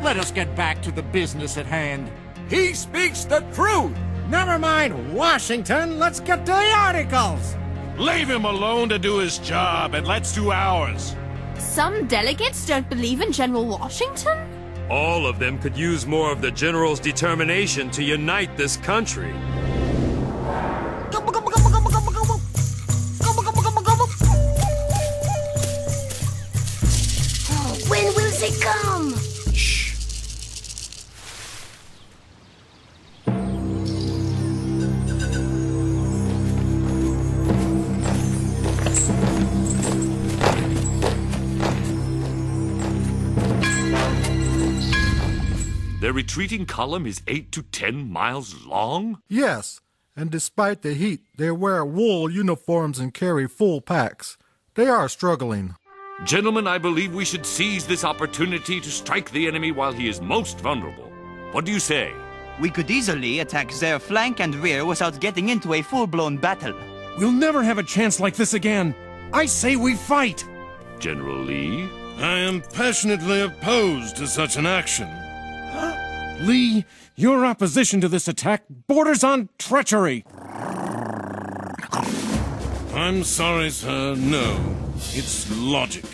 Let us get back to the business at hand. He speaks the truth! Never mind Washington, let's get to the articles! Leave him alone to do his job, and let's do ours. Some delegates don't believe in General Washington? All of them could use more of the general's determination to unite this country. When will they come? Shh. Their retreating column is 8 to 10 miles long? Yes, and despite the heat, they wear wool uniforms and carry full packs. They are struggling. Gentlemen, I believe we should seize this opportunity to strike the enemy while he is most vulnerable. What do you say? We could easily attack their flank and rear without getting into a full-blown battle. We'll never have a chance like this again. I say we fight! General Lee? I am passionately opposed to such an action. Lee, your opposition to this attack borders on treachery. I'm sorry, sir, no. It's logic.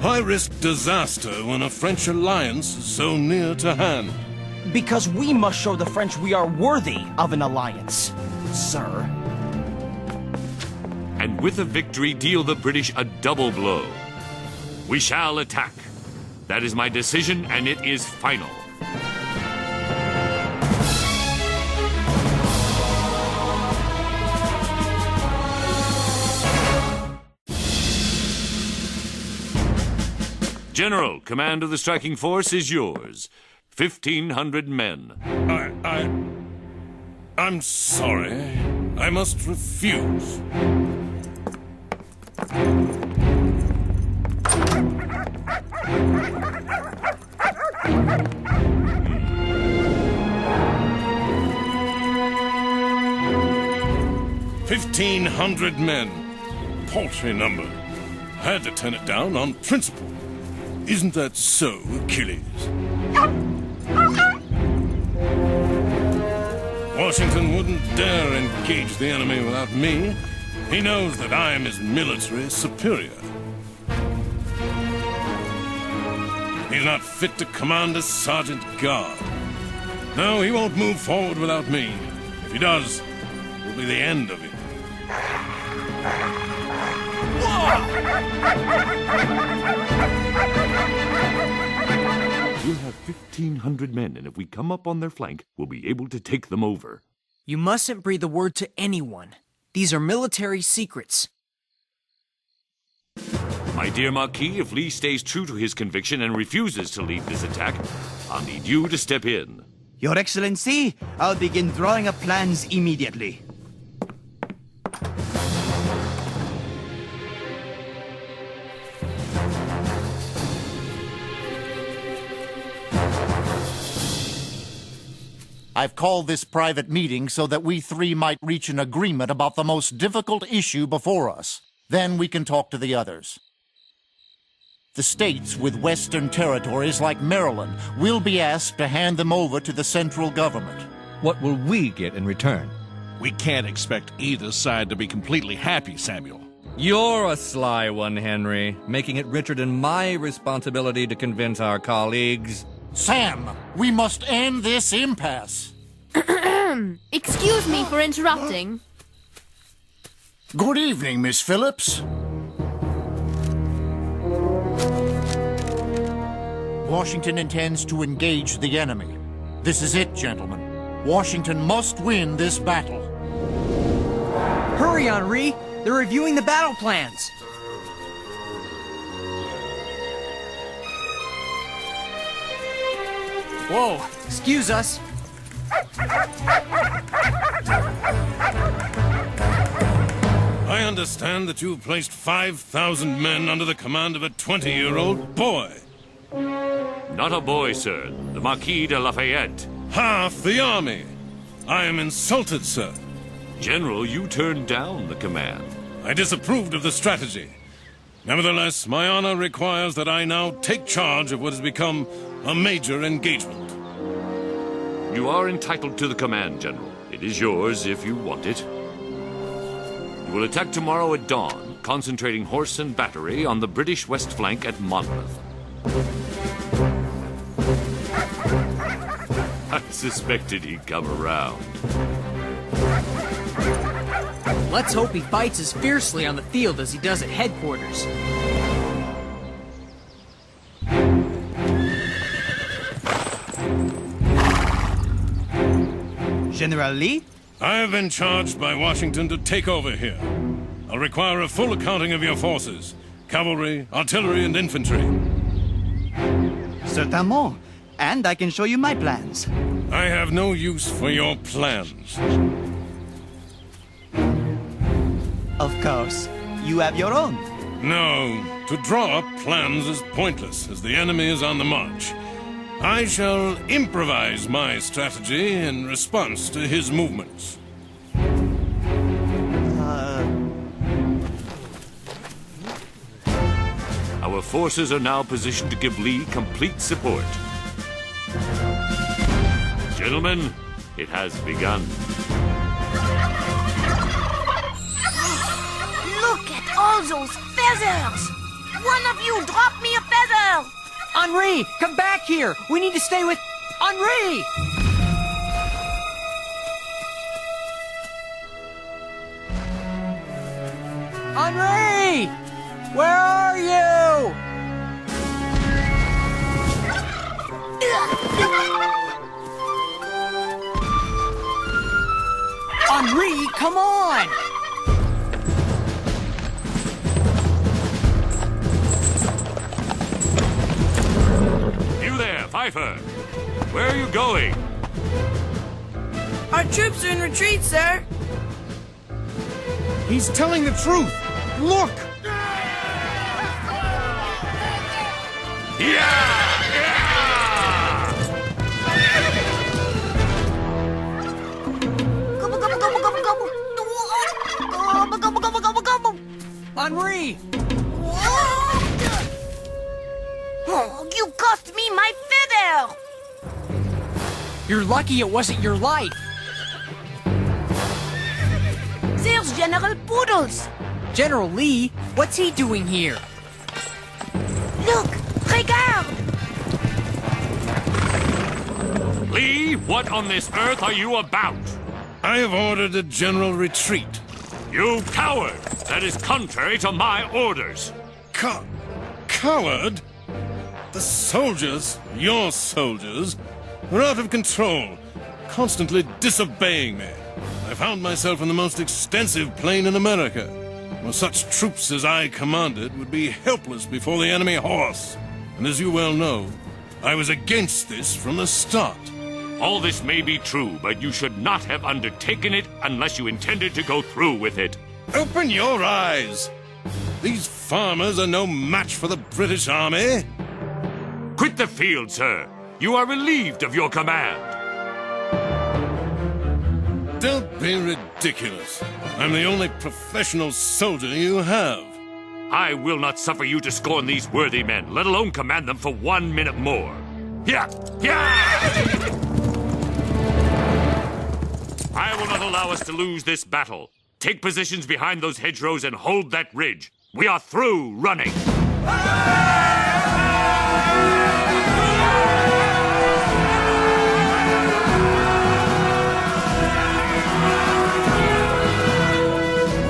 I risk disaster when a French alliance is so near to hand. Because we must show the French we are worthy of an alliance, sir. And with a victory, deal the British a double blow. We shall attack. That is my decision, and it is final. General, command of the striking force is yours. 1,500 men. I'm sorry. I must refuse. $1,500 men. Paltry number. Had to turn it down on principle. Isn't that so, Achilles? Washington wouldn't dare engage the enemy without me. He knows that I am his military superior. He's not fit to command a sergeant guard. No, he won't move forward without me. If he does, it will be the end of him. We'll have 1,500 men, and if we come up on their flank, we'll be able to take them over. You mustn't breathe the word to anyone. These are military secrets. My dear Marquis, if Lee stays true to his conviction and refuses to lead this attack, I'll need you to step in. Your Excellency, I'll begin drawing up plans immediately. I've called this private meeting so that we three might reach an agreement about the most difficult issue before us. Then we can talk to the others. The states with western territories like Maryland will be asked to hand them over to the central government. What will we get in return? We can't expect either side to be completely happy, Samuel. You're a sly one, Henry, making it Richard and my responsibility to convince our colleagues. Sam, we must end this impasse. Excuse me for interrupting. Good evening, Miss Phillips. Washington intends to engage the enemy. This is it, gentlemen. Washington must win this battle. Hurry, Henri! They're reviewing the battle plans. Whoa, excuse us. I understand that you've placed 5,000 men under the command of a 20-year-old boy. Not a boy, sir. The Marquis de Lafayette. Half the army. I am insulted, sir. General, you turned down the command. I disapproved of the strategy. Nevertheless, my honor requires that I now take charge of what has become a major engagement. You are entitled to the command, General. It is yours if you want it. You will attack tomorrow at dawn, concentrating horse and battery on the British west flank at Monmouth. I suspected he'd come around. Let's hope he fights as fiercely on the field as he does at headquarters. General Lee? I have been charged by Washington to take over here. I'll require a full accounting of your forces. Cavalry, artillery, and infantry. Certainement. And I can show you my plans. I have no use for your plans. Of course. You have your own. No. To draw up plans is pointless, as the enemy is on the march. I shall improvise my strategy in response to his movements. Our forces are now positioned to give Lee complete support. Gentlemen, it has begun. Look at all those feathers! One of you drop me a feather! Henri, come back here! We need to stay with Henri! Henri! Where are you? Henri, come on! You there, Pfeiffer! Where are you going? Our troops are in retreat, sir. He's telling the truth. Look! Henri! Oh, you cost me my feather! You're lucky it wasn't your life. There's General Poodles! General Lee, what's he doing here? Look! Regarde! Lee, what on this earth are you about? I have ordered a general retreat. You coward! That is contrary to my orders. Coward? The soldiers, your soldiers, are out of control, constantly disobeying me. I found myself in the most extensive plain in America, where such troops as I commanded would be helpless before the enemy horse. And as you well know, I was against this from the start. All this may be true, but you should not have undertaken it unless you intended to go through with it. Open your eyes! These farmers are no match for the British Army. Quit the field, sir. You are relieved of your command. Don't be ridiculous. I'm the only professional soldier you have. I will not suffer you to scorn these worthy men, let alone command them for 1 minute more. Yeah! I will not allow us to lose this battle. Take positions behind those hedgerows and hold that ridge. We are through running.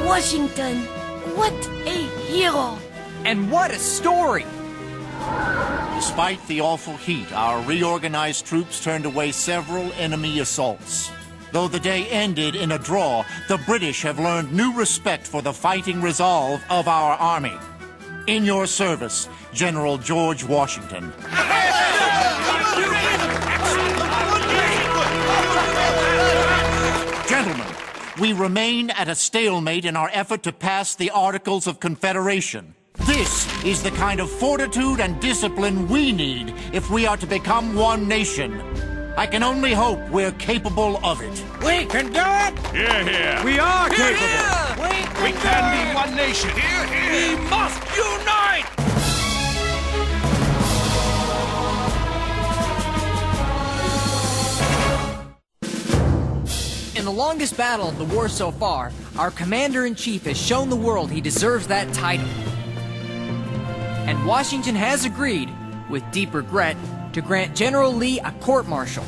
Washington, what a hero! And what a story! Despite the awful heat, our reorganized troops turned away several enemy assaults. Though the day ended in a draw, the British have learned new respect for the fighting resolve of our army. In your service, General George Washington. Gentlemen, we remain at a stalemate in our effort to pass the Articles of Confederation. This is the kind of fortitude and discipline we need if we are to become one nation. I can only hope we're capable of it. We can do it! Hear, hear! We are capable! We can be one nation! We must unite! longest battle of the war so far, our Commander-in-Chief has shown the world he deserves that title. And Washington has agreed, with deep regret, to grant General Lee a court-martial.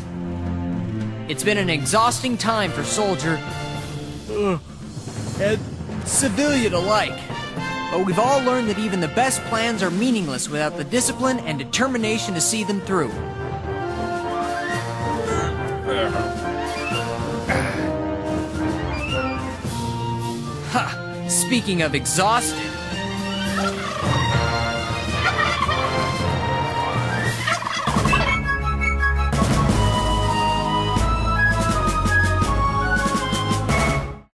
It's been an exhausting time for soldier and civilian alike. But we've all learned that even the best plans are meaningless without the discipline and determination to see them through. Ha! Speaking of exhausted...